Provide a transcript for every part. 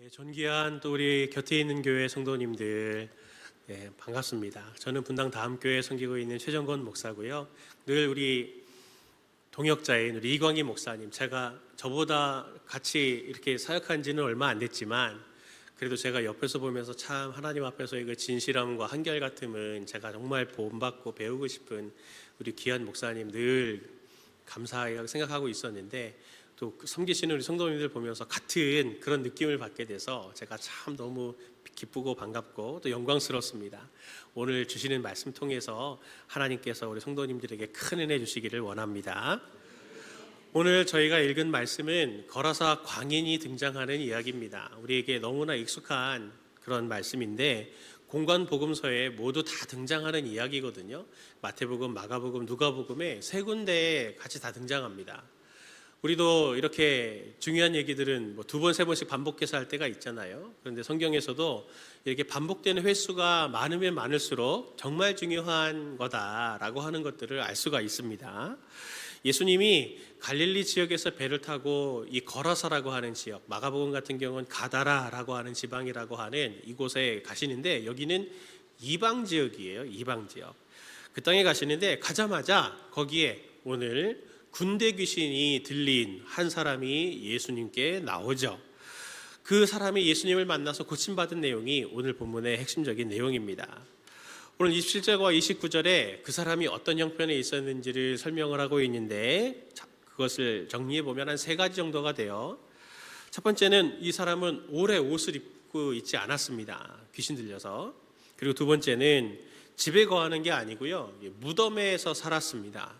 존귀한 또 우리 곁에 있는 교회 성도님들, 반갑습니다. 저는 분당 다음교회 섬기고 있는 최정건 목사고요. 늘 우리 동역자인 우리 이광희 목사님, 제가 저보다 같이 이렇게 사역한 지는 얼마 안 됐지만 그래도 제가 옆에서 보면서 참 하나님 앞에서의 그 진실함과 한결같음은 제가 정말 본받고 배우고 싶은 우리 귀한 목사님 늘 감사하게 생각하고 있었는데, 또 섬기시는 우리 성도님들 보면서 같은 그런 느낌을 받게 돼서 제가 참 너무 기쁘고 반갑고 또 영광스럽습니다. 오늘 주시는 말씀 통해서 하나님께서 우리 성도님들에게 큰 은혜 주시기를 원합니다. 오늘 저희가 읽은 말씀은 거라사 광인이 등장하는 이야기입니다. 우리에게 너무나 익숙한 그런 말씀인데 공관 복음서에 모두 다 등장하는 이야기거든요. 마태복음, 마가복음, 누가복음에 세 군데에 같이 다 등장합니다. 우리도 이렇게 중요한 얘기들은 두 번, 세 번씩 반복해서 할 때가 있잖아요. 그런데 성경에서도 이렇게 반복되는 횟수가 많으면 많을수록 정말 중요한 거다라고 하는 것들을 알 수가 있습니다. 예수님이 갈릴리 지역에서 배를 타고 이 거라사라고 하는 지역, 마가복음 같은 경우는 가다라라고 하는 지방이라고 하는 이곳에 가시는데, 여기는 이방 지역이에요. 이방 지역. 그 땅에 가시는데 가자마자 거기에 오늘 군대 귀신이 들린 한 사람이 예수님께 나오죠. 그 사람이 예수님을 만나서 고침받은 내용이 오늘 본문의 핵심적인 내용입니다. 오늘 27절과 29절에 그 사람이 어떤 형편에 있었는지를 설명을 하고 있는데, 그것을 정리해 보면 한 세 가지 정도가 돼요. 첫 번째는 이 사람은 오래 옷을 입고 있지 않았습니다. 귀신 들려서. 그리고 두 번째는 집에 거하는 게 아니고요, 무덤에서 살았습니다.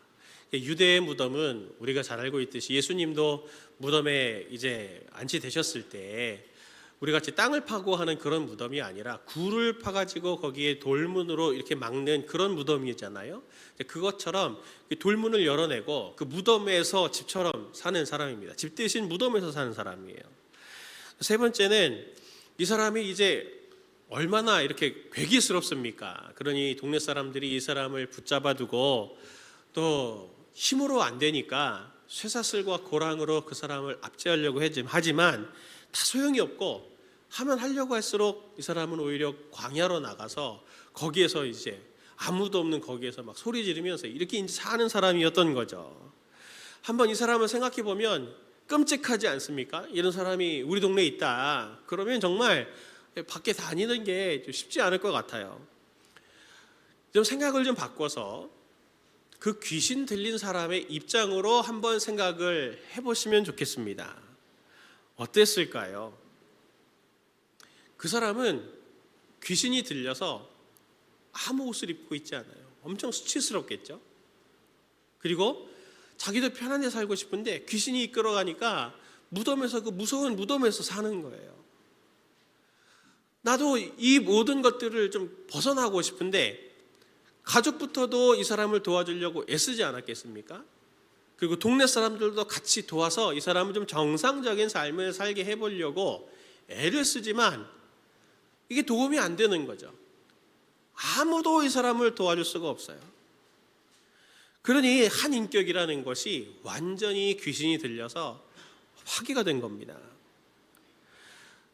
유대의 무덤은 우리가 잘 알고 있듯이 예수님도 무덤에 이제 안치되셨을 때 우리 같이 땅을 파고 하는 그런 무덤이 아니라 굴을 파가지고 거기에 돌문으로 이렇게 막는 그런 무덤이잖아요. 그것처럼 돌문을 열어내고 그 무덤에서 집처럼 사는 사람입니다. 집 대신 무덤에서 사는 사람이에요. 세 번째는 이 사람이 이제 얼마나 이렇게 괴기스럽습니까? 그러니 동네 사람들이 이 사람을 붙잡아 두고 또 힘으로 안 되니까 쇠사슬과 고랑으로 그 사람을 압제하려고 하지만 다 소용이 없고, 하면 하려고 할수록 이 사람은 오히려 광야로 나가서 거기에서 이제 아무도 없는 거기에서 막 소리 지르면서 이렇게 이제 사는 사람이었던 거죠. 한번 이 사람을 생각해 보면 끔찍하지 않습니까? 이런 사람이 우리 동네에 있다 그러면 정말 밖에 다니는 게 좀 쉽지 않을 것 같아요. 좀 생각을 좀 바꿔서 그 귀신 들린 사람의 입장으로 한번 생각을 해보시면 좋겠습니다. 어땠을까요? 그 사람은 귀신이 들려서 아무 옷을 입고 있지 않아요. 엄청 수치스럽겠죠? 그리고 자기도 편안히 살고 싶은데 귀신이 이끌어가니까 무덤에서, 그 무서운 무덤에서 사는 거예요. 나도 이 모든 것들을 좀 벗어나고 싶은데 가족부터도 이 사람을 도와주려고 애쓰지 않았겠습니까? 그리고 동네 사람들도 같이 도와서 이 사람을 좀 정상적인 삶을 살게 해보려고 애를 쓰지만 이게 도움이 안 되는 거죠. 아무도 이 사람을 도와줄 수가 없어요. 그러니 한 인격이라는 것이 완전히 귀신이 들려서 화기가 된 겁니다.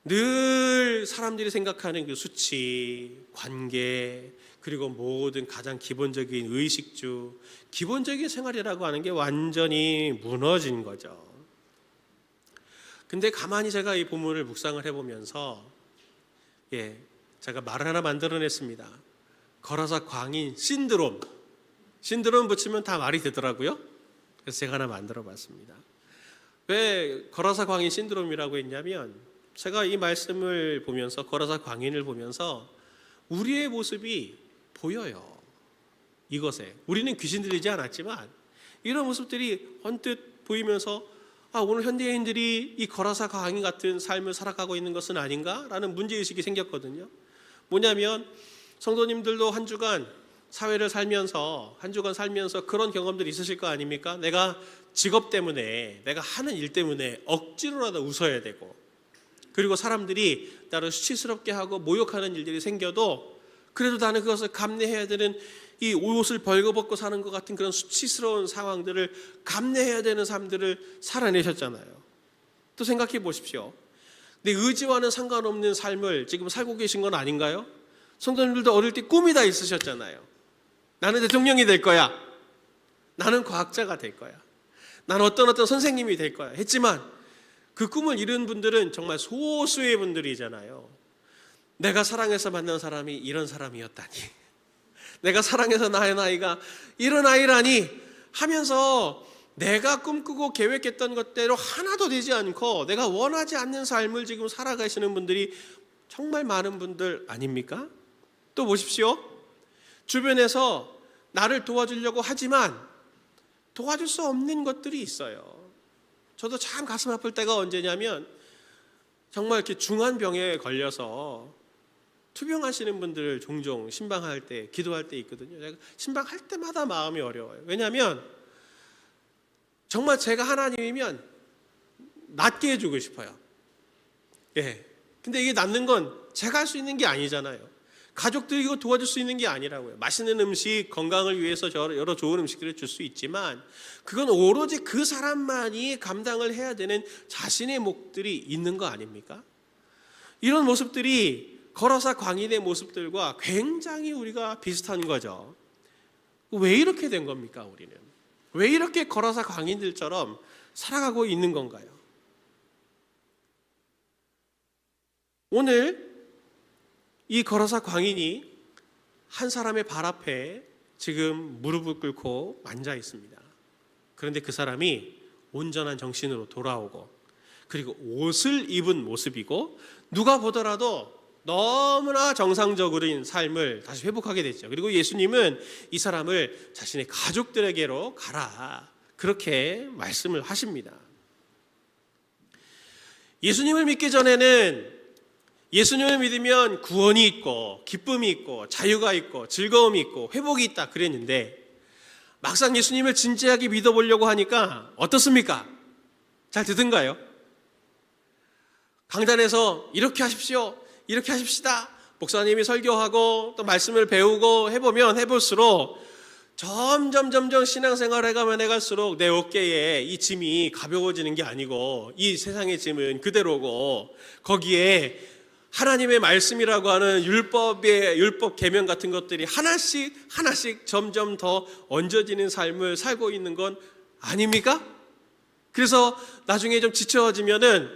늘 사람들이 생각하는 그 수치, 관계, 그리고 모든 가장 기본적인 의식주, 기본적인 생활이라고 하는 게 완전히 무너진 거죠. 근데 가만히 제가 이 본문을 묵상을 해보면서 제가 말을 하나 만들어냈습니다. 거라사 광인 신드롬 붙이면 다 말이 되더라고요. 그래서 제가 하나 만들어봤습니다. 왜 거라사 광인 신드롬이라고 했냐면, 제가 이 말씀을 보면서, 거라사 광인을 보면서 우리의 모습이 보여요. 이것에 우리는 귀신 들리지 않았지만 이런 모습들이 언뜻 보이면서 오늘 현대인들이 이 거라사 광인 같은 삶을 살아가고 있는 것은 아닌가라는 문제의식이 생겼거든요. 뭐냐면 성도님들도 한 주간 사회를 살면서, 한 주간 살면서 그런 경험들이 있으실 거 아닙니까? 내가 직업 때문에, 내가 하는 일 때문에 억지로라도 웃어야 되고, 그리고 사람들이 나를 수치스럽게 하고 모욕하는 일들이 생겨도 그래도 나는 그것을 감내해야 되는, 이 옷을 벌거벗고 사는 것 같은 그런 수치스러운 상황들을 감내해야 되는 삶들을 살아내셨잖아요. 또 생각해 보십시오. 내 의지와는 상관없는 삶을 지금 살고 계신 건 아닌가요? 성도님들도 어릴 때 꿈이 다 있으셨잖아요. 나는 대통령이 될 거야. 나는 과학자가 될 거야. 나는 어떤 선생님이 될 거야. 했지만 그 꿈을 이룬 분들은 정말 소수의 분들이잖아요. 내가 사랑해서 만난 사람이 이런 사람이었다니. 내가 사랑해서 낳은 아이가 이런 아이라니 하면서 내가 꿈꾸고 계획했던 것대로 하나도 되지 않고 내가 원하지 않는 삶을 지금 살아가시는 분들이 정말 많은 분들 아닙니까? 또 보십시오. 주변에서 나를 도와주려고 하지만 도와줄 수 없는 것들이 있어요. 저도 참 가슴 아플 때가 언제냐면 정말 이렇게 중한 병에 걸려서 투병하시는 분들을 종종 신방할 때, 기도할 때 있거든요. 제가 신방할 때마다 마음이 어려워요. 왜냐하면 정말 제가 하나님이면 낫게 해주고 싶어요. 예. 근데 이게 낫는 건 제가 할 수 있는 게 아니잖아요. 가족들이 이거 도와줄 수 있는 게 아니라고요. 맛있는 음식, 건강을 위해서 여러 좋은 음식들을 줄 수 있지만 그건 오로지 그 사람만이 감당을 해야 되는 자신의 몫들이 있는 거 아닙니까? 이런 모습들이 거라사 광인의 모습들과 굉장히 우리가 비슷한 거죠. 왜 이렇게 된 겁니까, 우리는? 왜 이렇게 거라사 광인들처럼 살아가고 있는 건가요? 오늘 이 거라사 광인이 한 사람의 발 앞에 지금 무릎을 꿇고 앉아 있습니다. 그런데 그 사람이 온전한 정신으로 돌아오고 그리고 옷을 입은 모습이고 누가 보더라도 너무나 정상적인 삶을 다시 회복하게 됐죠. 그리고 예수님은 이 사람을 자신의 가족들에게로 가라 그렇게 말씀을 하십니다. 예수님을 믿기 전에는 예수님을 믿으면 구원이 있고 기쁨이 있고 자유가 있고 즐거움이 있고 회복이 있다 그랬는데 막상 예수님을 진지하게 믿어보려고 하니까 어떻습니까? 잘 듣는가요? 강단에서 이렇게 하십시오, 이렇게 하십시다. 목사님이 설교하고 또 말씀을 배우고 해보면 해볼수록 점점 신앙생활을 해가면 해갈수록 내 어깨에 이 짐이 가벼워지는 게 아니고 이 세상의 짐은 그대로고 거기에 하나님의 말씀이라고 하는 율법 계명 같은 것들이 하나씩 점점 더 얹어지는 삶을 살고 있는 건 아닙니까? 그래서 나중에 좀 지쳐지면은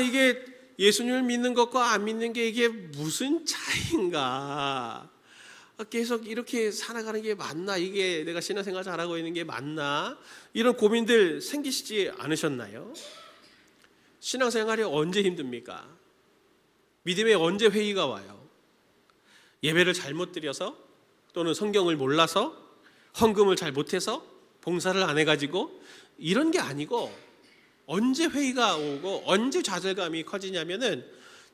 이게 예수님을 믿는 것과 안 믿는 게 이게 무슨 차이인가? 계속 이렇게 살아가는 게 맞나? 이게 내가 신앙생활 잘하고 있는 게 맞나? 이런 고민들 생기시지 않으셨나요? 신앙생활이 언제 힘듭니까? 믿음에 언제 회의가 와요? 예배를 잘못 드려서 또는 성경을 몰라서 헌금을 잘 못해서 봉사를 안 해가지고 이런 게 아니고 언제 회의가 오고 언제 좌절감이 커지냐면은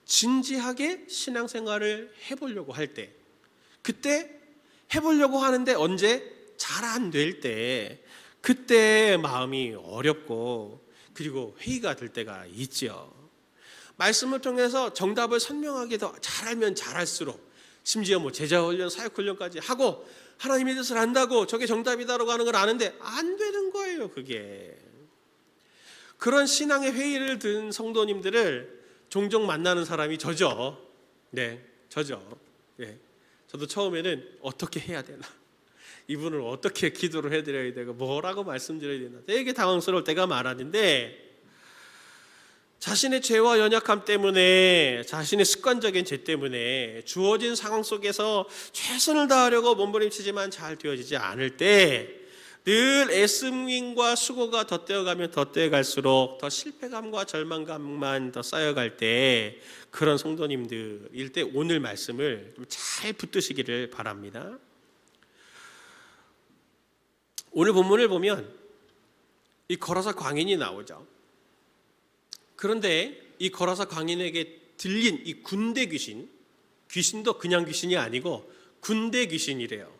진지하게 신앙생활을 해보려고 할 때 그때 해보려고 하는데 언제 잘 안 될 때 그때 마음이 어렵고 그리고 회의가 될 때가 있죠. 말씀을 통해서 정답을 선명하게 더 잘 알면 잘할수록 심지어 제자훈련, 사역훈련까지 하고 하나님의 뜻을 안다고 저게 정답이다라고 하는 걸 아는데 안 되는 거예요. 그게 그런 신앙의 회의를 든 성도님들을 종종 만나는 사람이 저죠. 네, 저죠. 네, 저도 처음에는 어떻게 해야 되나, 이분을 어떻게 기도를 해드려야 되고 뭐라고 말씀드려야 되나 되게 당황스러울 때가 많았는데 자신의 죄와 연약함 때문에 자신의 습관적인 죄 때문에 주어진 상황 속에서 최선을 다하려고 몸부림치지만 잘 되어지지 않을 때 늘 애씀과 수고가 덧대어가면 덧대어갈수록 더 실패감과 절망감만 더 쌓여갈 때 그런 성도님들일 때 오늘 말씀을 좀 잘 붙드시기를 바랍니다. 오늘 본문을 보면 이 거라사 광인이 나오죠. 그런데 이 거라사 광인에게 들린 이 군대 귀신도 그냥 귀신이 아니고 군대 귀신이래요.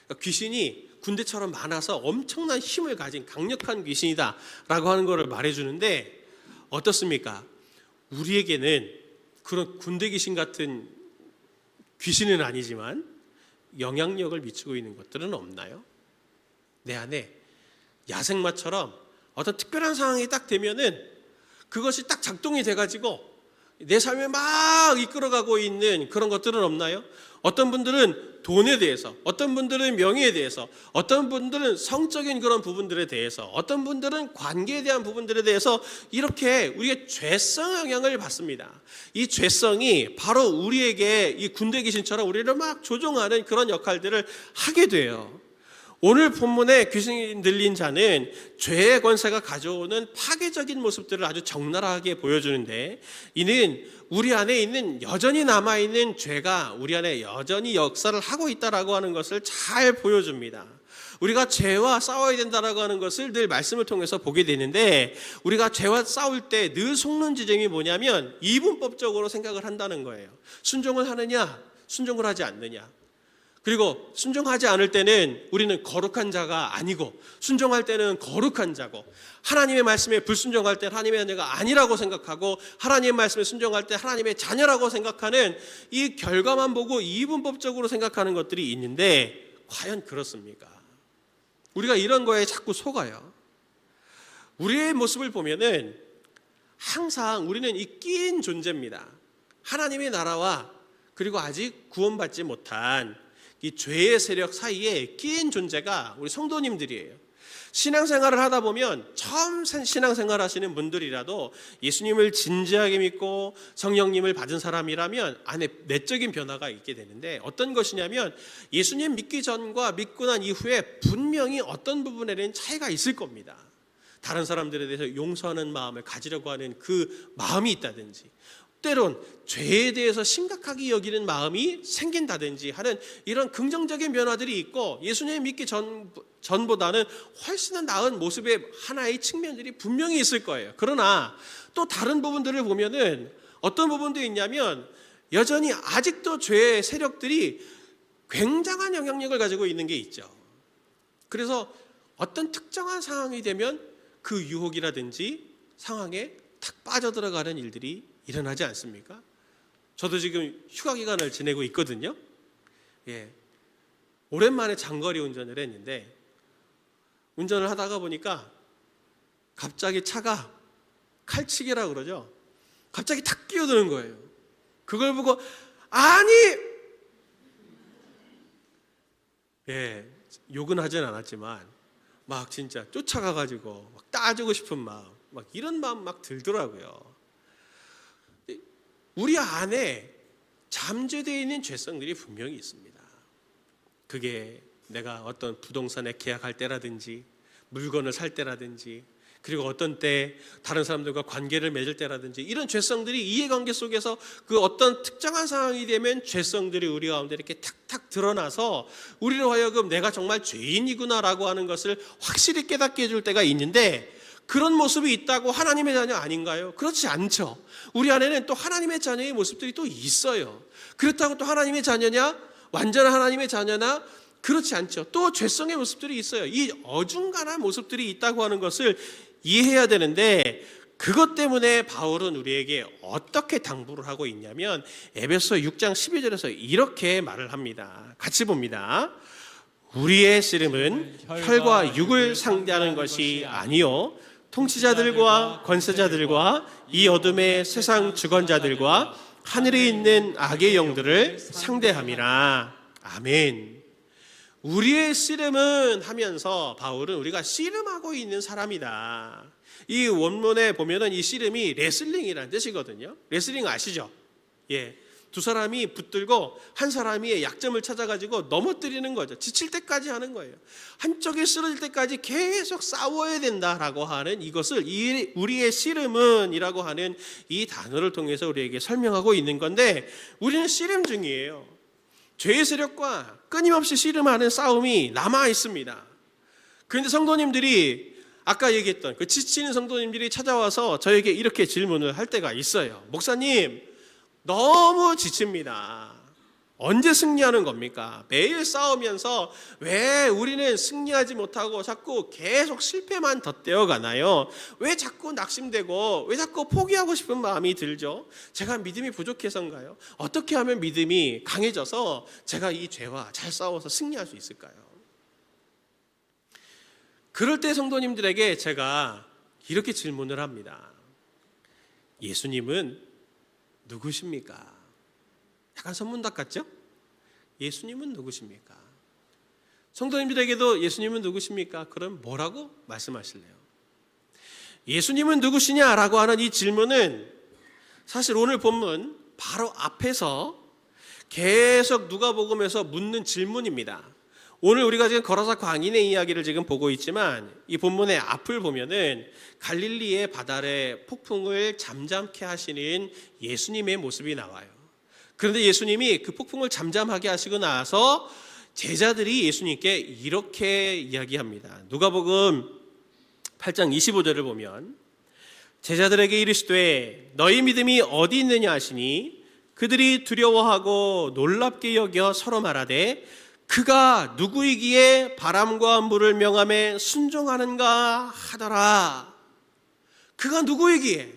그러니까 귀신이 군대처럼 많아서 엄청난 힘을 가진 강력한 귀신이다라고 하는 것을 말해주는데 어떻습니까? 우리에게는 그런 군대 귀신 같은 귀신은 아니지만 영향력을 미치고 있는 것들은 없나요? 내 안에 야생마처럼 어떤 특별한 상황이 딱 되면은 그것이 딱 작동이 돼가지고 내 삶에 막 이끌어가고 있는 그런 것들은 없나요? 어떤 분들은 돈에 대해서, 어떤 분들은 명예에 대해서, 어떤 분들은 성적인 그런 부분들에 대해서, 어떤 분들은 관계에 대한 부분들에 대해서 이렇게 우리의 죄성 영향을 받습니다. 이 죄성이 바로 우리에게 이 군대 귀신처럼 우리를 막 조종하는 그런 역할들을 하게 돼요. 오늘 본문에 귀신이 들린 자는 죄의 권세가 가져오는 파괴적인 모습들을 아주 적나라하게 보여주는데, 이는 우리 안에 있는 여전히 남아있는 죄가 우리 안에 여전히 역사를 하고 있다라고 하는 것을 잘 보여줍니다. 우리가 죄와 싸워야 된다라고 하는 것을 늘 말씀을 통해서 보게 되는데, 우리가 죄와 싸울 때 늘 속는 지점이 뭐냐면 이분법적으로 생각을 한다는 거예요. 순종을 하느냐, 순종을 하지 않느냐. 그리고 순종하지 않을 때는 우리는 거룩한 자가 아니고, 순종할 때는 거룩한 자고, 하나님의 말씀에 불순종할 때는 하나님의 자녀가 아니라고 생각하고, 하나님의 말씀에 순종할 때 하나님의 자녀라고 생각하는 이 결과만 보고 이분법적으로 생각하는 것들이 있는데, 과연 그렇습니까? 우리가 이런 거에 자꾸 속아요. 우리의 모습을 보면은 항상 우리는 이 끼인 존재입니다. 하나님의 나라와 그리고 아직 구원받지 못한 이 죄의 세력 사이에 끼인 존재가 우리 성도님들이에요. 신앙생활을 하다 보면 처음 신앙생활 하시는 분들이라도 예수님을 진지하게 믿고 성령님을 받은 사람이라면 안에 내적인 변화가 있게 되는데, 어떤 것이냐면 예수님 믿기 전과 믿고 난 이후에 분명히 어떤 부분에는 차이가 있을 겁니다. 다른 사람들에 대해서 용서하는 마음을 가지려고 하는 그 마음이 있다든지, 때론 죄에 대해서 심각하게 여기는 마음이 생긴다든지 하는 이런 긍정적인 변화들이 있고, 예수님 믿기 전보다는 훨씬 나은 모습의 하나의 측면들이 분명히 있을 거예요. 그러나 또 다른 부분들을 보면은 어떤 부분도 있냐면 여전히 아직도 죄의 세력들이 굉장한 영향력을 가지고 있는 게 있죠. 그래서 어떤 특정한 상황이 되면 그 유혹이라든지 상황에 탁 빠져들어가는 일들이 일어나지 않습니까? 저도 지금 휴가 기간을 지내고 있거든요. 오랜만에 장거리 운전을 했는데, 운전을 하다가 보니까 갑자기 차가 칼치기라고 그러죠. 갑자기 탁 끼어드는 거예요. 그걸 보고 아니! 욕은 하진 않았지만 막 진짜 쫓아가가지고 막 따주고 싶은 마음, 막 이런 마음 막 들더라고요. 우리 안에 잠재되어 있는 죄성들이 분명히 있습니다. 그게 내가 어떤 부동산에 계약할 때라든지, 물건을 살 때라든지, 그리고 어떤 때 다른 사람들과 관계를 맺을 때라든지, 이런 죄성들이 이해관계 속에서 그 어떤 특정한 상황이 되면 죄성들이 우리 가운데 이렇게 탁탁 드러나서 우리로 하여금 내가 정말 죄인이구나라고 하는 것을 확실히 깨닫게 해줄 때가 있는데, 그런 모습이 있다고 하나님의 자녀 아닌가요? 그렇지 않죠. 우리 안에는 또 하나님의 자녀의 모습들이 또 있어요. 그렇다고 또 하나님의 자녀냐? 완전한 하나님의 자녀나? 그렇지 않죠. 또 죄성의 모습들이 있어요. 이 어중간한 모습들이 있다고 하는 것을 이해해야 되는데, 그것 때문에 바울은 우리에게 어떻게 당부를 하고 있냐면 에베소 6장 12절에서 이렇게 말을 합니다. 같이 봅니다. 우리의 씨름은 혈과 육을 상대하는 것이 아니요 통치자들과 권세자들과 이 어둠의 세상 주권자들과 하늘에 있는 악의 영들을 상대함이라. 아멘. 우리의 씨름은 하면서 바울은 우리가 씨름하고 있는 사람이다. 이 원문에 보면은 이 씨름이 레슬링이라는 뜻이거든요. 레슬링 아시죠? 두 사람이 붙들고 한 사람이 약점을 찾아가지고 넘어뜨리는 거죠. 지칠 때까지 하는 거예요. 한쪽이 쓰러질 때까지 계속 싸워야 된다라고 하는 이것을 우리의 씨름은 이라고 하는 이 단어를 통해서 우리에게 설명하고 있는 건데, 우리는 씨름 중이에요. 죄의 세력과 끊임없이 씨름하는 싸움이 남아 있습니다. 그런데 성도님들이 아까 얘기했던 그 지치는 성도님들이 찾아와서 저에게 이렇게 질문을 할 때가 있어요. 목사님, 너무 지칩니다. 언제 승리하는 겁니까? 매일 싸우면서 왜 우리는 승리하지 못하고 자꾸 계속 실패만 덧대어 가나요? 왜 자꾸 낙심되고 왜 자꾸 포기하고 싶은 마음이 들죠? 제가 믿음이 부족해서인가요? 어떻게 하면 믿음이 강해져서 제가 이 죄와 잘 싸워서 승리할 수 있을까요? 그럴 때 성도님들에게 제가 이렇게 질문을 합니다. 예수님은 누구십니까? 약간 선문답 같죠? 예수님은 누구십니까? 성도님들에게도 예수님은 누구십니까? 그럼 뭐라고 말씀하실래요? 예수님은 누구시냐라고 하는 이 질문은 사실 오늘 본문 바로 앞에서 계속 누가복음에서 묻는 질문입니다. 오늘 우리가 지금 거라사 광인의 이야기를 지금 보고 있지만 이 본문의 앞을 보면은 갈릴리의 바다의 폭풍을 잠잠케 하시는 예수님의 모습이 나와요. 그런데 예수님이 그 폭풍을 잠잠하게 하시고 나서 제자들이 예수님께 이렇게 이야기합니다. 누가복음 8장 25절을 보면 제자들에게 이르시되 너희 믿음이 어디 있느냐 하시니 그들이 두려워하고 놀랍게 여겨 서로 말하되 그가 누구이기에 바람과 물을 명함에 순종하는가 하더라. 그가 누구이기에?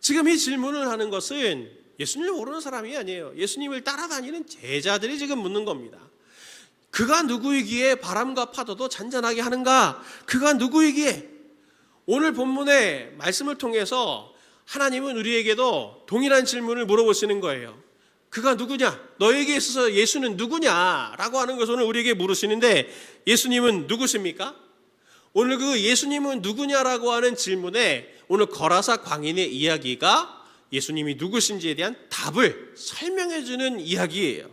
지금 이 질문을 하는 것은 예수님을 모르는 사람이 아니에요. 예수님을 따라다니는 제자들이 지금 묻는 겁니다. 그가 누구이기에 바람과 파도도 잔잔하게 하는가? 그가 누구이기에? 오늘 본문의 말씀을 통해서 하나님은 우리에게도 동일한 질문을 물어보시는 거예요. 그가 누구냐? 너에게 있어서 예수는 누구냐? 라고 하는 것을 오늘 우리에게 물으시는데 예수님은 누구십니까? 오늘 그 예수님은 누구냐라고 하는 질문에 오늘 거라사 광인의 이야기가 예수님이 누구신지에 대한 답을 설명해 주는 이야기예요.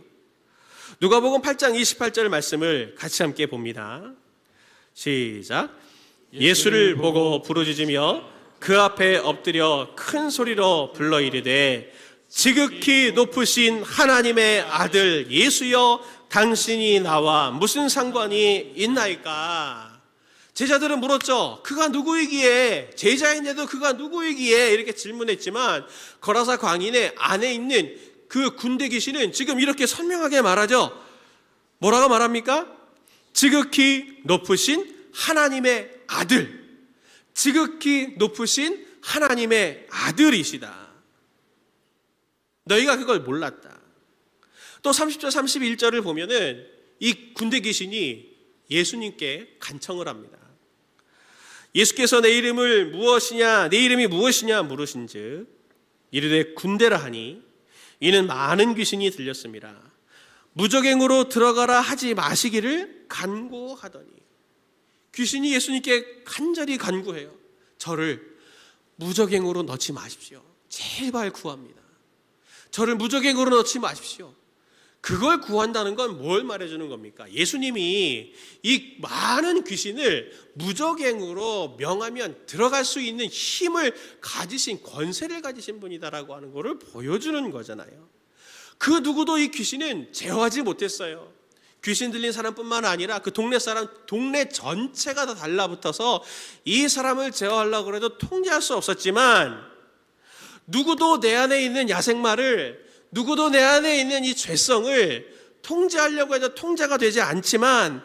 누가복음 8장 28절 말씀을 같이 함께 봅니다. 시작. 예수를 보고 부르짖으며 그 앞에 엎드려 큰 소리로 불러 이르되 지극히 높으신 하나님의 아들 예수여 당신이 나와 무슨 상관이 있나이까? 제자들은 물었죠. 그가 누구이기에? 제자인데도 그가 누구이기에? 이렇게 질문했지만 거라사 광인의 안에 있는 그 군대 귀신은 지금 이렇게 선명하게 말하죠. 뭐라고 말합니까? 지극히 높으신 하나님의 아들, 지극히 높으신 하나님의 아들이시다. 너희가 그걸 몰랐다. 또 30절 31절을 보면은 이 군대 귀신이 예수님께 간청을 합니다. 예수께서 내 이름을 무엇이냐, 내 이름이 무엇이냐 물으신즉 이르되 군대라 하니 이는 많은 귀신이 들렸습니다. 무적행으로 들어가라 하지 마시기를 간구하더니 귀신이 예수님께 간절히 간구해요. 저를 무적행으로 넣지 마십시오. 제발 구합니다. 저를 무적행으로 넣지 마십시오. 그걸 구한다는 건 뭘 말해주는 겁니까? 예수님이 이 많은 귀신을 무적행으로 명하면 들어갈 수 있는 힘을 가지신, 권세를 가지신 분이다라고 하는 것을 보여주는 거잖아요. 그 누구도 이 귀신은 제어하지 못했어요. 귀신 들린 사람뿐만 아니라 그 동네 사람, 동네 전체가 다 달라붙어서 이 사람을 제어하려고 해도 통제할 수 없었지만 누구도 내 안에 있는 야생마를, 누구도 내 안에 있는 이 죄성을 통제하려고 해도 통제가 되지 않지만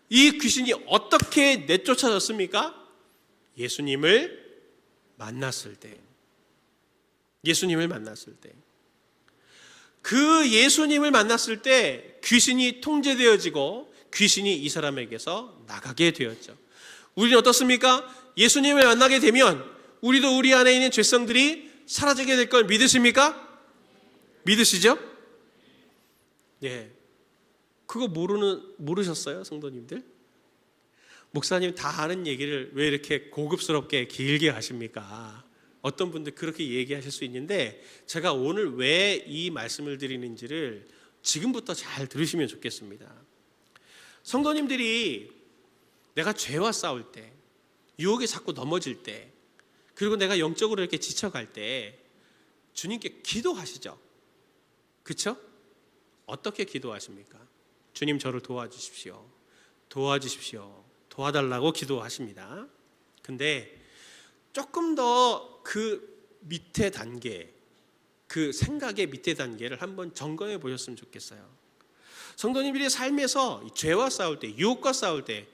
이 귀신이 어떻게 내쫓아졌습니까? 예수님을 만났을 때. 예수님을 만났을 때. 그 예수님을 만났을 때 귀신이 통제되어지고 귀신이 이 사람에게서 나가게 되었죠. 우리는 어떻습니까? 예수님을 만나게 되면 우리도 우리 안에 있는 죄성들이 사라지게 될 걸 믿으십니까? 믿으시죠? 예. 그거 모르셨어요, 성도님들? 목사님 다 아는 얘기를 왜 이렇게 고급스럽게 길게 하십니까? 어떤 분들 그렇게 얘기하실 수 있는데 제가 오늘 왜 이 말씀을 드리는지를 지금부터 잘 들으시면 좋겠습니다. 성도님들이 내가 죄와 싸울 때, 유혹에 자꾸 넘어질 때, 그리고 내가 영적으로 이렇게 지쳐갈 때 주님께 기도하시죠. 그렇죠? 어떻게 기도하십니까? 주님 저를 도와주십시오. 도와주십시오. 도와달라고 기도하십니다. 근데 조금 더 그 밑에 단계, 그 생각의 밑에 단계를 한번 점검해 보셨으면 좋겠어요. 성도님들이 삶에서 죄와 싸울 때, 유혹과 싸울 때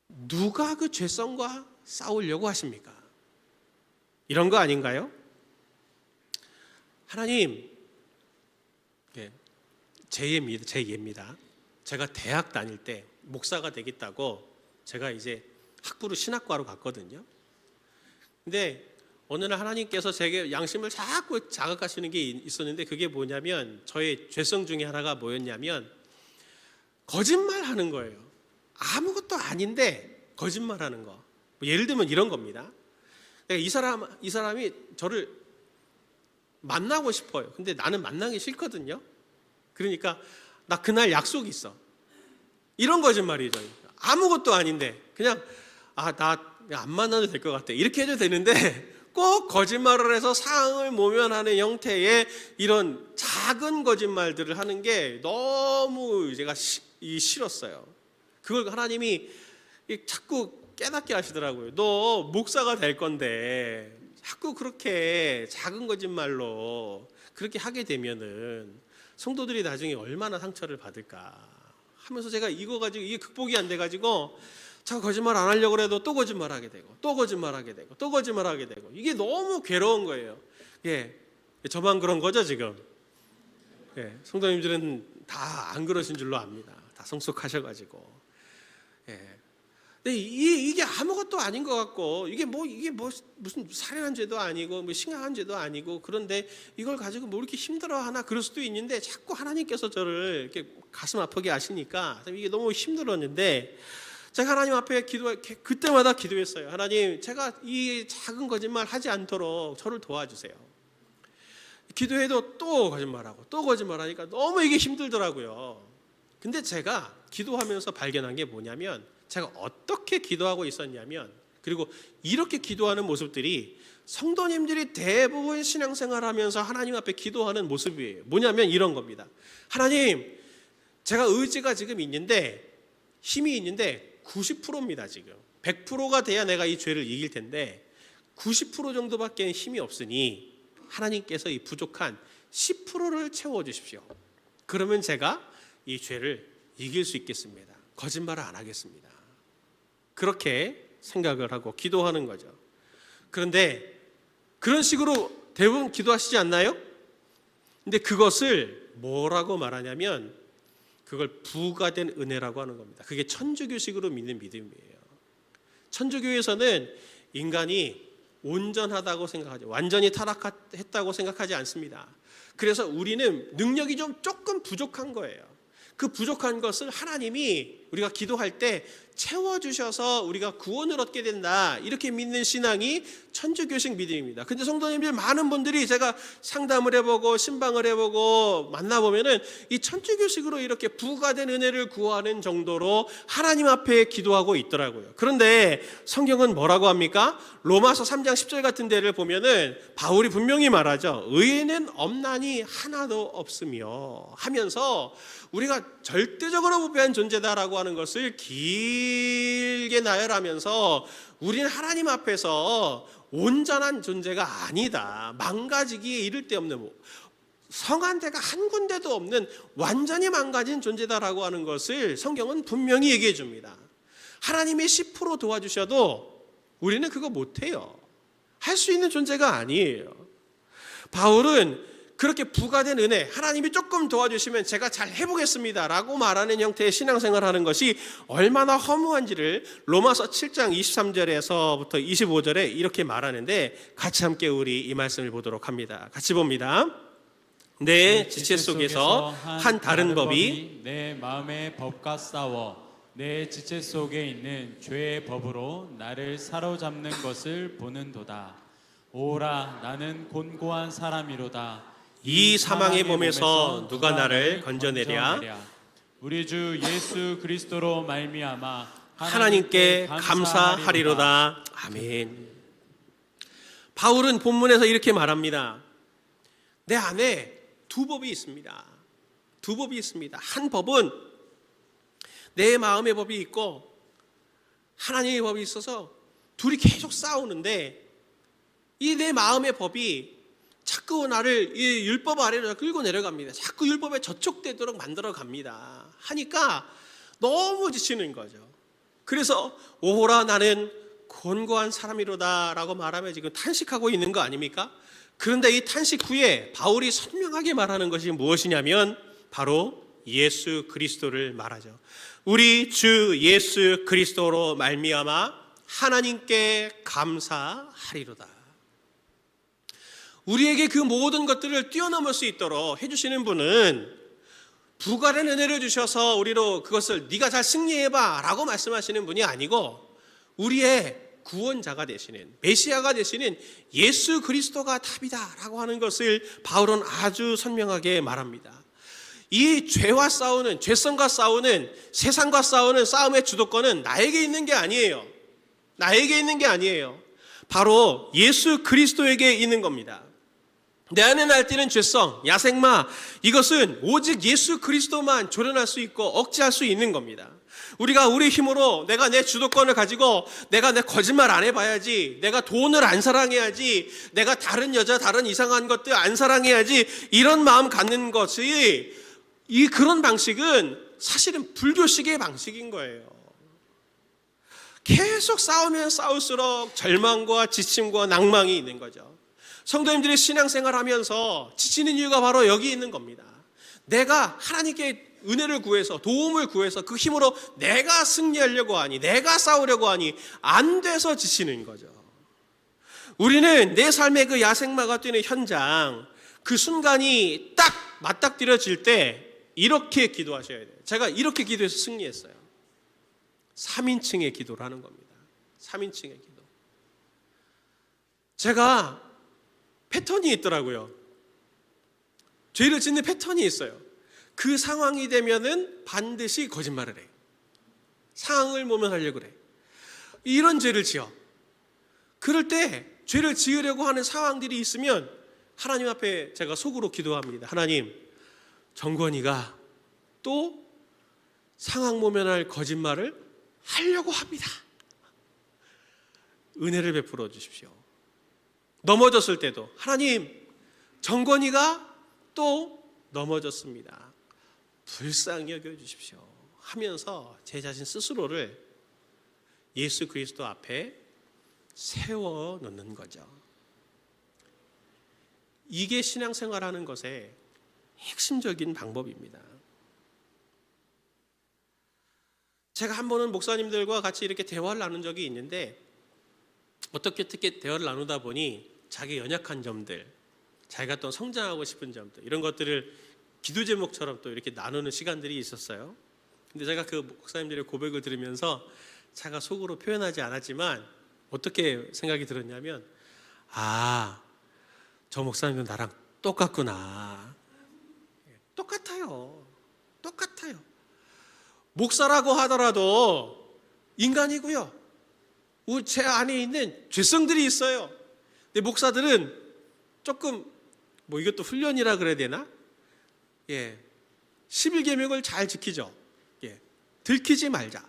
누가 그 죄성과 싸우려고 하십니까? 이런 거 아닌가요? 하나님, 제 예입니다. 제가 대학 다닐 때 목사가 되겠다고 제가 이제 학부로 신학과로 갔거든요. 근데 어느 날 하나님께서 제게 양심을 자꾸 자극하시는 게 있었는데, 그게 뭐냐면 저의 죄성 중에 하나가 뭐였냐면 거짓말하는 거예요. 아무것도 아닌데 거짓말하는 거. 예를 들면 이런 겁니다. 이 사람이 저를 만나고 싶어요. 근데 나는 만나기 싫거든요. 그러니까 나 그날 약속이 있어. 이런 거짓말이죠. 아무것도 아닌데 그냥 나 안 만나도 될 것 같아. 이렇게 해도 되는데 꼭 거짓말을 해서 상황을 모면하는 형태의 이런 작은 거짓말들을 하는 게 너무 제가 싫었어요. 그걸 하나님이 자꾸 깨닫게 하시더라고요. 너 목사가 될 건데 자꾸 그렇게 작은 거짓말로 그렇게 하게 되면은 성도들이 나중에 얼마나 상처를 받을까 하면서 제가 이거 가지고 이게 극복이 안 돼가지고 자꾸 거짓말 안 하려고 해도 또 거짓말하게 되고 또 거짓말하게 되고 또 거짓말하게 되고 이게 너무 괴로운 거예요. 예, 저만 그런 거죠 지금? 예, 성도님들은 다 안 그러신 줄로 압니다. 다 성숙하셔가지고. 예. 근데 이게 아무것도 아닌 것 같고 이게 무슨 살인한 죄도 아니고 뭐 심각한 죄도 아니고 그런데 이걸 가지고 뭐 이렇게 힘들어하나 그럴 수도 있는데 자꾸 하나님께서 저를 이렇게 가슴 아프게 하시니까 이게 너무 힘들었는데 제가 하나님 앞에 그때마다 기도했어요. 하나님, 제가 이 작은 거짓말 하지 않도록 저를 도와주세요. 기도해도 또 거짓말하고 또 거짓말하니까 너무 이게 힘들더라고요. 근데 제가 기도하면서 발견한 게 뭐냐면 제가 어떻게 기도하고 있었냐면, 그리고 이렇게 기도하는 모습들이 성도님들이 대부분 신앙생활하면서 하나님 앞에 기도하는 모습이에요. 뭐냐면 이런 겁니다. 하나님, 제가 의지가 지금 있는데 힘이 있는데 90%입니다. 지금 100%가 돼야 내가 이 죄를 이길 텐데 90% 정도밖에 힘이 없으니 하나님께서 이 부족한 10%를 채워주십시오. 그러면 제가 이 죄를 이길 수 있겠습니다. 거짓말을 안 하겠습니다. 그렇게 생각을 하고 기도하는 거죠. 그런데 그런 식으로 대부분 기도하시지 않나요? 근데 그것을 뭐라고 말하냐면 그걸 부가된 은혜라고 하는 겁니다. 그게 천주교식으로 믿는 믿음이에요. 천주교에서는 인간이 온전하다고 생각하죠. 완전히 타락했다고 생각하지 않습니다. 그래서 우리는 능력이 조금 부족한 거예요. 그 부족한 것을 하나님이 우리가 기도할 때 채워주셔서 우리가 구원을 얻게 된다, 이렇게 믿는 신앙이 천주교식 믿음입니다. 근데 성도님들 많은 분들이 제가 상담을 해보고 신방을 해보고 만나보면은 이 천주교식으로 이렇게 부가된 은혜를 구하는 정도로 하나님 앞에 기도하고 있더라고요. 그런데 성경은 뭐라고 합니까? 로마서 3장 10절 같은 데를 보면은 바울이 분명히 말하죠. 의인은 없나니 하나도 없으며 하면서 우리가 절대적으로 부패한 존재다라고 하는 것을 길게 나열하면서 우리는 하나님 앞에서 온전한 존재가 아니다, 망가지기에 이를 데 없는, 성한 데가 한 군데도 없는 완전히 망가진 존재다라고 하는 것을 성경은 분명히 얘기해 줍니다. 하나님이 10% 도와주셔도 우리는 그거 못해요. 할 수 있는 존재가 아니에요. 바울은 그렇게 부가된 은혜, 하나님이 조금 도와주시면 제가 잘 해보겠습니다 라고 말하는 형태의 신앙생활하는 것이 얼마나 허무한지를 로마서 7장 23절에서부터 25절에 이렇게 말하는데, 같이 함께 우리 이 말씀을 보도록 합니다. 같이 봅니다. 내 지체 속에서 한 다른 법이 내 마음의 법과 싸워 내 지체 속에 있는 죄의 법으로 나를 사로잡는 것을 보는도다. 오라, 나는 곤고한 사람이로다. 이 사망의 몸에서 누가 나를 건져내랴? 우리 주 예수 그리스도로 말미암아 하나님께 감사하리로다. 아멘. 바울은 본문에서 이렇게 말합니다. 내 안에 두 법이 있습니다. 두 법이 있습니다. 한 법은 내 마음의 법이 있고 하나님의 법이 있어서 둘이 계속 싸우는데, 이 내 마음의 법이 자꾸 나를 이 율법 아래로 끌고 내려갑니다. 자꾸 율법에 저촉되도록 만들어 갑니다. 하니까 너무 지치는 거죠. 그래서 오호라, 나는 곤고한 사람이로다 라고 말하며 지금 탄식하고 있는 거 아닙니까? 그런데 이 탄식 후에 바울이 선명하게 말하는 것이 무엇이냐면 바로 예수 그리스도를 말하죠. 우리 주 예수 그리스도로 말미암아 하나님께 감사하리로다. 우리에게 그 모든 것들을 뛰어넘을 수 있도록 해주시는 분은 부가된 은혜를 주셔서 우리로 그것을 네가 잘 승리해봐 라고 말씀하시는 분이 아니고 우리의 구원자가 되시는 메시아가 되시는 예수 그리스도가 답이다 라고 하는 것을 바울은 아주 선명하게 말합니다. 이 죄와 싸우는, 죄성과 싸우는, 세상과 싸우는 싸움의 주도권은 나에게 있는 게 아니에요. 나에게 있는 게 아니에요. 바로 예수 그리스도에게 있는 겁니다. 내 안에 날뛰는 죄성, 야생마, 이것은 오직 예수 그리스도만 조련할 수 있고 억제할 수 있는 겁니다. 우리가 우리 힘으로 내가 내 주도권을 가지고 내가 내 거짓말 안 해봐야지, 내가 돈을 안 사랑해야지, 내가 다른 여자, 다른 이상한 것들 안 사랑해야지, 이런 마음 갖는 것이 그런 방식은 사실은 불교식의 방식인 거예요. 계속 싸우면 싸울수록 절망과 지침과 낭망이 있는 거죠. 성도님들이 신앙생활하면서 지치는 이유가 바로 여기 있는 겁니다. 내가 하나님께 은혜를 구해서 도움을 구해서 그 힘으로 내가 승리하려고 하니, 내가 싸우려고 하니 안 돼서 지치는 거죠. 우리는 내 삶의 그 야생마가 뛰는 현장, 그 순간이 딱 맞닥뜨려질 때 이렇게 기도하셔야 돼요. 제가 이렇게 기도해서 승리했어요. 3인칭의 기도를 하는 겁니다. 3인칭의 기도. 제가 패턴이 있더라고요. 죄를 짓는 패턴이 있어요. 그 상황이 되면은 반드시 거짓말을 해. 상황을 모면하려고 그래. 이런 죄를 지어. 그럴 때 죄를 지으려고 하는 상황들이 있으면 하나님 앞에 제가 속으로 기도합니다. 하나님, 정권이가 또 상황 모면할 거짓말을 하려고 합니다. 은혜를 베풀어 주십시오. 넘어졌을 때도 하나님, 정권이가 또 넘어졌습니다. 불쌍히 여겨주십시오 하면서 제 자신 스스로를 예수 그리스도 앞에 세워놓는 거죠. 이게 신앙생활하는 것의 핵심적인 방법입니다. 제가 한 번은 목사님들과 같이 이렇게 대화를 나눈 적이 있는데 어떻게 대화를 나누다 보니 자기 연약한 점들, 자기가 또 성장하고 싶은 점들, 이런 것들을 기도 제목처럼 또 이렇게 나누는 시간들이 있었어요. 근데 제가 그 목사님들의 고백을 들으면서 제가 속으로 표현하지 않았지만 어떻게 생각이 들었냐면, 저 목사님도 나랑 똑같구나. 똑같아요. 목사라고 하더라도 인간이고요. 제 안에 있는 죄성들이 있어요. 근데 목사들은 조금 이것도 훈련이라 그래야 되나? 11계명을 잘 지키죠. 들키지 말자.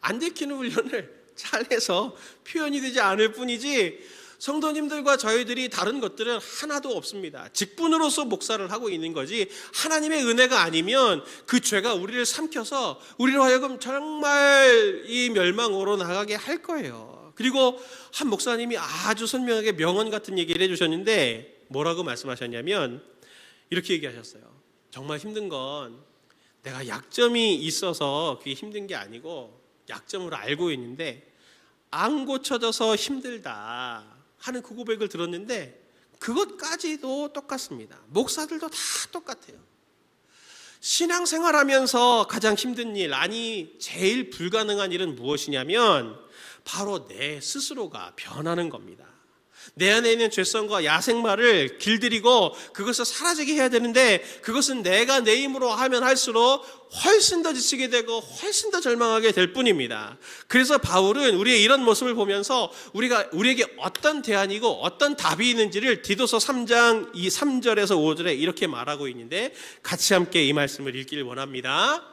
안 들키는 훈련을 잘해서 표현이 되지 않을 뿐이지 성도님들과 저희들이 다른 것들은 하나도 없습니다. 직분으로서 목사를 하고 있는 거지 하나님의 은혜가 아니면 그 죄가 우리를 삼켜서 우리로 하여금 정말 이 멸망으로 나가게 할 거예요. 그리고 한 목사님이 아주 선명하게 명언 같은 얘기를 해주셨는데 뭐라고 말씀하셨냐면 이렇게 얘기하셨어요. 정말 힘든 건 내가 약점이 있어서 그게 힘든 게 아니고 약점으로 알고 있는데 안 고쳐져서 힘들다 하는 그 고백을 들었는데 그것까지도 똑같습니다. 목사들도 다 똑같아요. 신앙생활하면서 가장 힘든 일, 아니 제일 불가능한 일은 무엇이냐면 바로 내 스스로가 변하는 겁니다. 내 안에 있는 죄성과 야생마를 길들이고 그것을 사라지게 해야 되는데 그것은 내가 내 힘으로 하면 할수록 훨씬 더 지치게 되고 훨씬 더 절망하게 될 뿐입니다. 그래서 바울은 우리의 이런 모습을 보면서 우리에게 어떤 대안이고 어떤 답이 있는지를 디도서 3장 3절에서 5절에 이렇게 말하고 있는데 같이 함께 이 말씀을 읽기를 원합니다.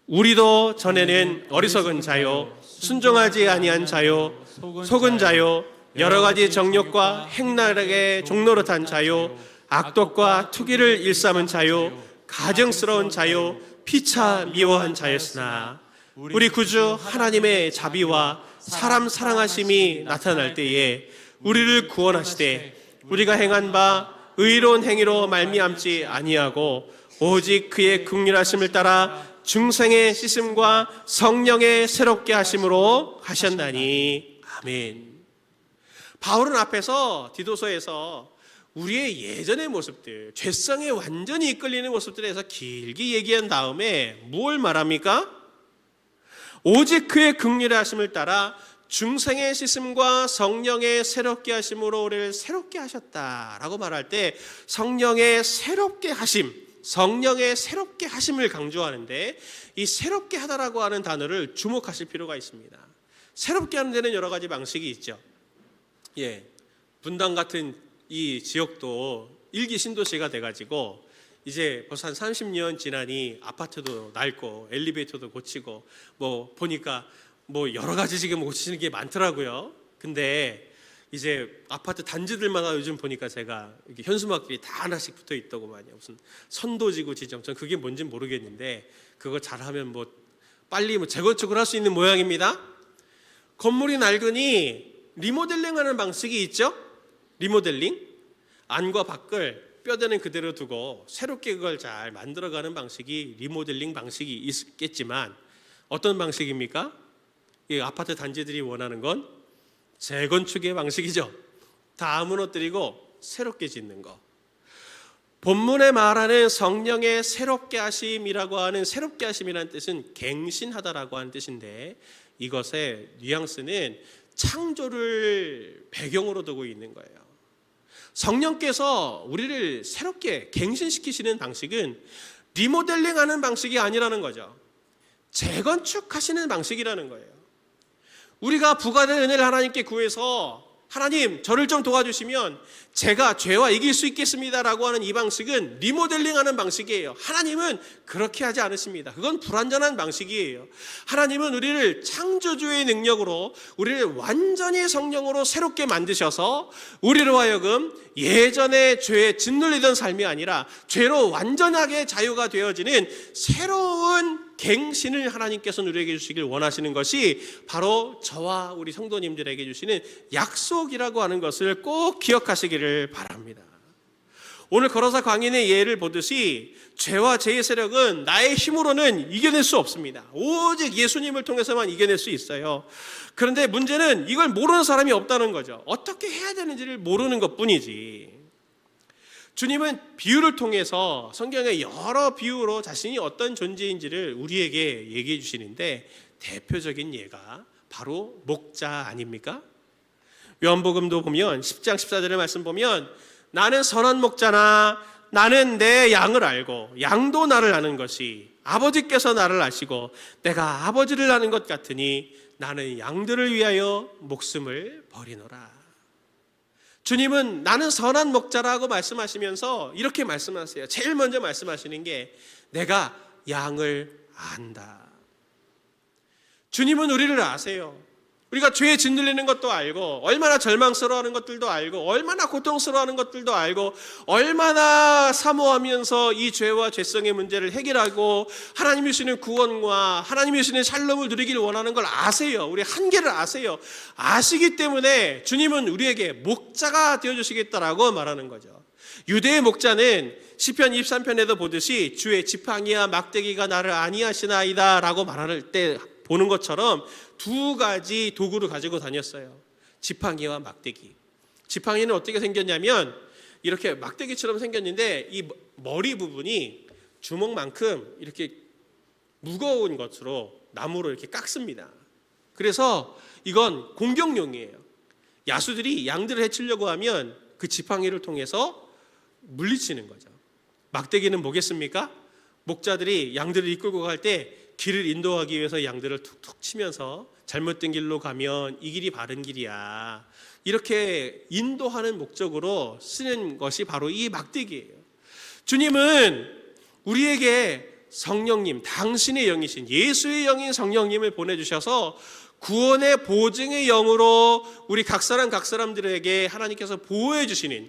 우리도 전에는 어리석은 자요 순종하지 아니한 자요 속은 자요 여러 가지 정욕과 행락에 종노릇한 자요 악독과 투기를 일삼은 자요 가증스러운 자요 피차 미워한 자였으나 우리 구주 하나님의 자비와 사람 사랑하심이 나타날 때에 우리를 구원하시되 우리가 행한 바 의로운 행위로 말미암지 아니하고 오직 그의 긍휼하심을 따라 중생의 씻음과 성령의 새롭게 하심으로 하셨나니 아멘. 바울은 앞에서 디도서에서 우리의 예전의 모습들, 죄성에 완전히 이끌리는 모습들에 대해서 길게 얘기한 다음에 뭘 말합니까? 오직 그의 긍휼의 하심을 따라 중생의 씻음과 성령의 새롭게 하심으로 우리를 새롭게 하셨다라고 말할 때 성령의 새롭게 하심, 성령의 새롭게 하심을 강조하는데 이 새롭게 하다라고 하는 단어를 주목하실 필요가 있습니다. 새롭게 하는 데는 여러 가지 방식이 있죠. 분당 같은 이 지역도 일기 신도시가 돼가지고 이제 벌써 한 30년 지나니 아파트도 낡고 엘리베이터도 고치고 뭐 보니까 뭐 여러 가지 지금 고치는 게 많더라고요. 근데 이제 아파트 단지들마다 요즘 보니까 제가 이렇게 현수막들이 다 하나씩 붙어 있더구만요. 무슨 선도지구 지정, 전 그게 뭔지 모르겠는데 그거 잘하면 뭐 빨리 뭐 재건축을 할 수 있는 모양입니다. 건물이 낡으니 리모델링하는 방식이 있죠. 리모델링, 안과 밖을 뼈대는 그대로 두고 새롭게 그걸 잘 만들어가는 방식이 리모델링 방식이 있겠지만 어떤 방식입니까? 이 아파트 단지들이 원하는 건 재건축의 방식이죠. 다 무너뜨리고 새롭게 짓는 거. 본문에 말하는 성령의 새롭게 하심이라고 하는 새롭게 하심이라는 뜻은 갱신하다라고 하는 뜻인데 이것의 뉘앙스는 창조를 배경으로 두고 있는 거예요. 성령께서 우리를 새롭게 갱신시키시는 방식은 리모델링하는 방식이 아니라는 거죠. 재건축하시는 방식이라는 거예요. 우리가 부과된 은혜를 하나님께 구해서 하나님 저를 좀 도와주시면 제가 죄와 이길 수 있겠습니다라고 하는 이 방식은 리모델링하는 방식이에요. 하나님은 그렇게 하지 않으십니다. 그건 불완전한 방식이에요. 하나님은 우리를 창조주의 능력으로 우리를 완전히 성령으로 새롭게 만드셔서 우리로 하여금 예전에 죄에 짓눌리던 삶이 아니라 죄로 완전하게 자유가 되어지는 새로운 갱신을 하나님께서 우리에게 주시길 원하시는 것이 바로 저와 우리 성도님들에게 주시는 약속이라고 하는 것을 꼭 기억하시기를 바랍니다. 오늘 거로사 광인의 예를 보듯이 죄와 죄의 세력은 나의 힘으로는 이겨낼 수 없습니다. 오직 예수님을 통해서만 이겨낼 수 있어요. 그런데 문제는 이걸 모르는 사람이 없다는 거죠. 어떻게 해야 되는지를 모르는 것뿐이지. 주님은 비유를 통해서 성경의 여러 비유로 자신이 어떤 존재인지를 우리에게 얘기해 주시는데 대표적인 예가 바로 목자 아닙니까? 요한복음도 보면 10장 14절의 말씀 보면 나는 선한 목자나 나는 내 양을 알고 양도 나를 아는 것이 아버지께서 나를 아시고 내가 아버지를 아는 것 같으니 나는 양들을 위하여 목숨을 버리노라. 주님은 나는 선한 목자라고 말씀하시면서 이렇게 말씀하세요. 제일 먼저 말씀하시는 게 내가 양을 안다. 주님은 우리를 아세요. 우리가 죄에 짓눌리는 것도 알고 얼마나 절망스러워하는 것들도 알고 얼마나 고통스러워하는 것들도 알고 얼마나 사모하면서 이 죄와 죄성의 문제를 해결하고 하나님이 주시는 구원과 하나님이 주시는 샬롬을 누리기를 원하는 걸 아세요. 우리 한계를 아세요. 아시기 때문에 주님은 우리에게 목자가 되어주시겠다라고 말하는 거죠. 유대의 목자는 시편 23편에도 보듯이 주의 지팡이와 막대기가 나를 아니하시나이다 라고 말할 때 보는 것처럼 두 가지 도구를 가지고 다녔어요. 지팡이와 막대기. 지팡이는 어떻게 생겼냐면 이렇게 막대기처럼 생겼는데 이 머리 부분이 주먹만큼 이렇게 무거운 것으로 나무로 이렇게 깎습니다. 그래서 이건 공격용이에요. 야수들이 양들을 해치려고 하면 그 지팡이를 통해서 물리치는 거죠. 막대기는 뭐겠습니까? 목자들이 양들을 이끌고 갈 때 길을 인도하기 위해서 양들을 툭툭 치면서 잘못된 길로 가면 이 길이 바른 길이야. 이렇게 인도하는 목적으로 쓰는 것이 바로 이 막대기예요. 주님은 우리에게 성령님, 당신의 영이신 예수의 영인 성령님을 보내주셔서 구원의 보증의 영으로 우리 각 사람들에게 하나님께서 보호해 주시는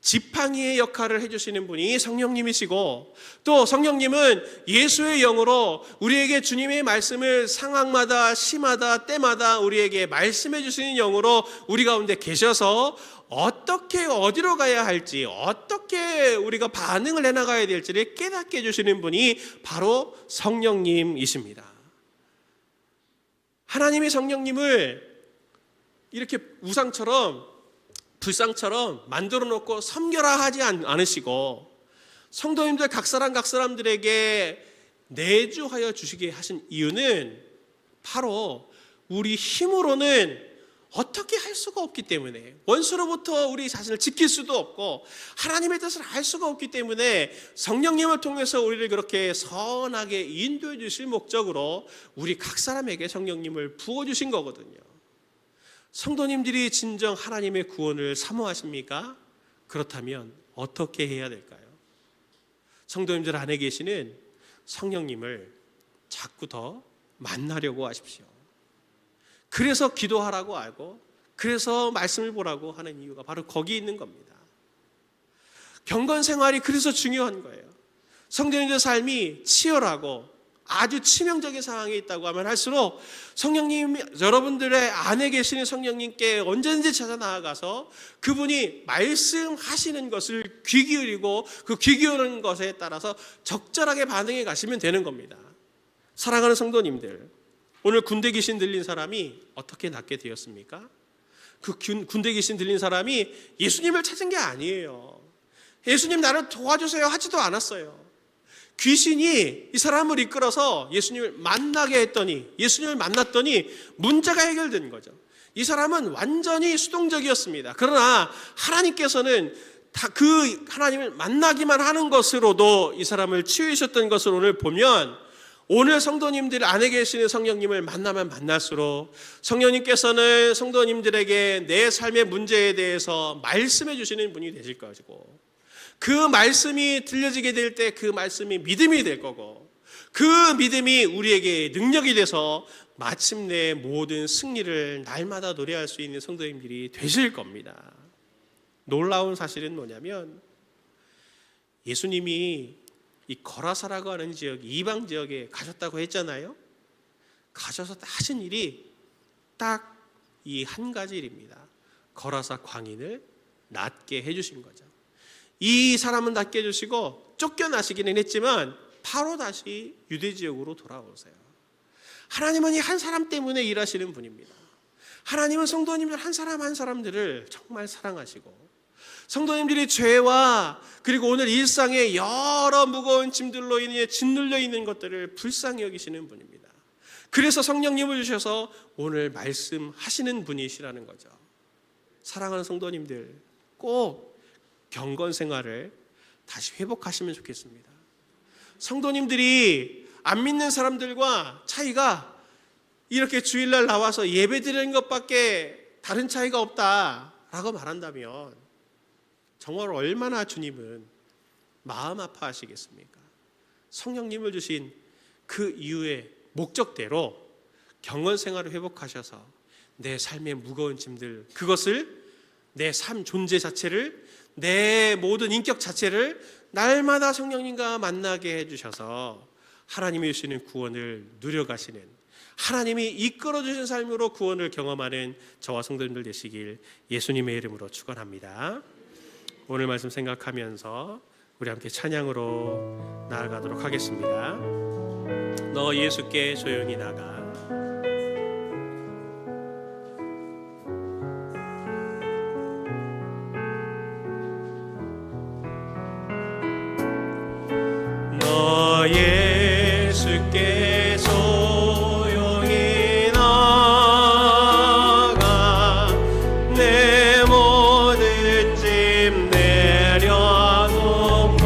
지팡이의 역할을 해주시는 분이 성령님이시고 또 성령님은 예수의 영으로 우리에게 주님의 말씀을 상황마다 시마다 때마다 우리에게 말씀해 주시는 영으로 우리 가운데 계셔서 어떻게 어디로 가야 할지 어떻게 우리가 반응을 해나가야 될지를 깨닫게 해주시는 분이 바로 성령님이십니다. 하나님의 성령님을 이렇게 우상처럼 불상처럼 만들어 놓고 섬겨라 하지 않으시고 성도님들 각 사람들에게 내주하여 주시게 하신 이유는 바로 우리 힘으로는 어떻게 할 수가 없기 때문에, 원수로부터 우리 자신을 지킬 수도 없고 하나님의 뜻을 알 수가 없기 때문에 성령님을 통해서 우리를 그렇게 선하게 인도해 주실 목적으로 우리 각 사람에게 성령님을 부어주신 거거든요. 성도님들이 진정 하나님의 구원을 사모하십니까? 그렇다면 어떻게 해야 될까요? 성도님들 안에 계시는 성령님을 자꾸 더 만나려고 하십시오. 그래서 기도하라고 알고, 그래서 말씀을 보라고 하는 이유가 바로 거기 있는 겁니다. 경건 생활이 그래서 중요한 거예요. 성도님들 삶이 치열하고 아주 치명적인 상황에 있다고 하면 할수록 성령님, 여러분들의 안에 계시는 성령님께 언제든지 찾아 나아가서 그분이 말씀하시는 것을 귀 기울이고 그 귀 기울이는 것에 따라서 적절하게 반응해 가시면 되는 겁니다. 사랑하는 성도님들, 오늘 군대 귀신 들린 사람이 어떻게 낫게 되었습니까? 그 군대 귀신 들린 사람이 예수님을 찾은 게 아니에요. 예수님 나를 도와주세요 하지도 않았어요. 귀신이 이 사람을 이끌어서 예수님을 만나게 했더니, 예수님을 만났더니 문제가 해결된 거죠. 이 사람은 완전히 수동적이었습니다. 그러나 하나님께서는 다 그 하나님을 만나기만 하는 것으로도 이 사람을 치유하셨던 것을 오늘 보면, 오늘 성도님들 안에 계시는 성령님을 만나면 만날수록 성령님께서는 성도님들에게 내 삶의 문제에 대해서 말씀해 주시는 분이 되실 것이고, 그 말씀이 들려지게 될 때 그 말씀이 믿음이 될 거고, 그 믿음이 우리에게 능력이 돼서 마침내 모든 승리를 날마다 노래할 수 있는 성도님들이 되실 겁니다. 놀라운 사실은 뭐냐면, 예수님이 이 거라사라고 하는 지역, 이방 지역에 가셨다고 했잖아요. 가셔서 하신 일이 딱 이 한 가지 일입니다. 거라사 광인을 낫게 해주신 거죠. 이 사람은 낫게 해주시고 쫓겨나시기는 했지만 바로 다시 유대 지역으로 돌아오세요. 하나님은 이 한 사람 때문에 일하시는 분입니다. 하나님은 성도님들 한 사람 한 사람들을 정말 사랑하시고, 성도님들이 죄와 그리고 오늘 일상의 여러 무거운 짐들로 인해 짓눌려 있는 것들을 불쌍히 여기시는 분입니다. 그래서 성령님을 주셔서 오늘 말씀하시는 분이시라는 거죠. 사랑하는 성도님들, 꼭 경건 생활을 다시 회복하시면 좋겠습니다. 성도님들이 안 믿는 사람들과 차이가 이렇게 주일날 나와서 예배 드리는 것밖에 다른 차이가 없다라고 말한다면 정말 얼마나 주님은 마음 아파하시겠습니까? 성령님을 주신 그 이유의 목적대로 경건 생활을 회복하셔서 내 삶의 무거운 짐들, 그것을 내 삶 존재 자체를, 내 모든 인격 자체를 날마다 성령님과 만나게 해주셔서 하나님이 주시는 구원을 누려가시는, 하나님이 이끌어주신 삶으로 구원을 경험하는 저와 성도님들 되시길 예수님의 이름으로 축원합니다. 오늘 말씀 생각하면서 우리 함께 찬양으로 나아가도록 하겠습니다. 너 예수께 조용히 나가. 너 예수께 조용히 나가. 내 모든 짐 내려놓고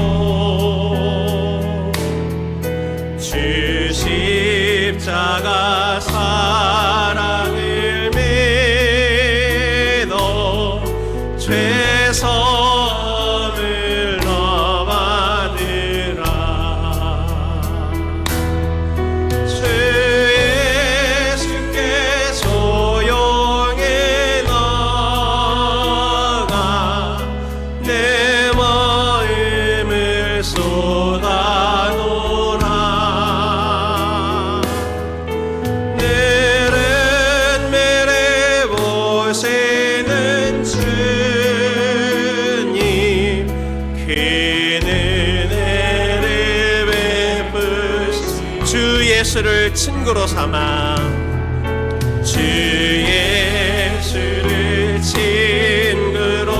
주 십자가 사랑을 믿어 죄성을 너 받으라. 주 예수께 조용히 나가. 내 마음을 쏟아놓으라. 내른 매래 보시는 주님, 큰 은혜를 베푸시. 주 예수를 친구로 삼아. 주 예수를 친구로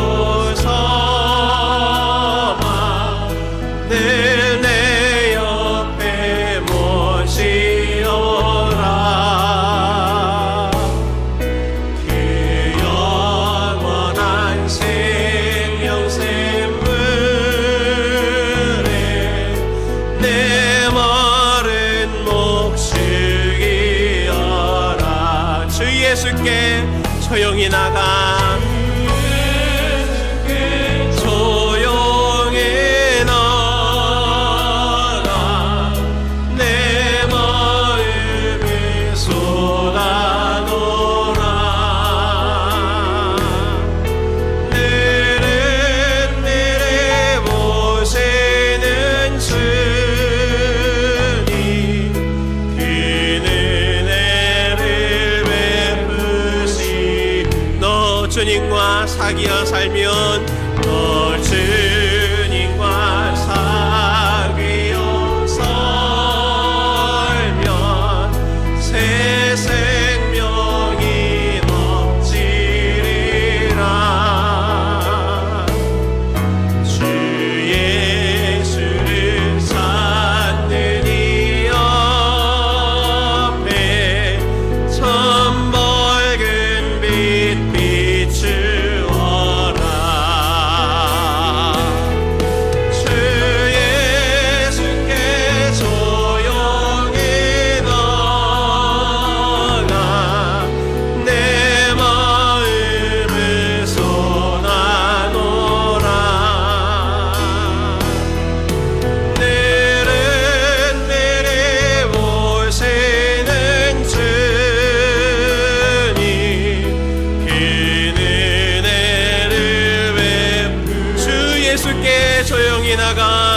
조용히 나가 조용히 나가 내 마음을 쏟아놓으라 내래 보시는 주님 그 은혜를 베푸시 너 주님과 사귀어 살면 너 주님과 사귀어 살면 새 생명이 넘치리라 주 예수를 찾는 이 앞에 참 밝은 빛 비추어라 주 예수께 조용히 나가 내 마음을 쏟아놓으라 내래 보시는 주님 그 은혜를 베푸 주 예수께 조용히 나가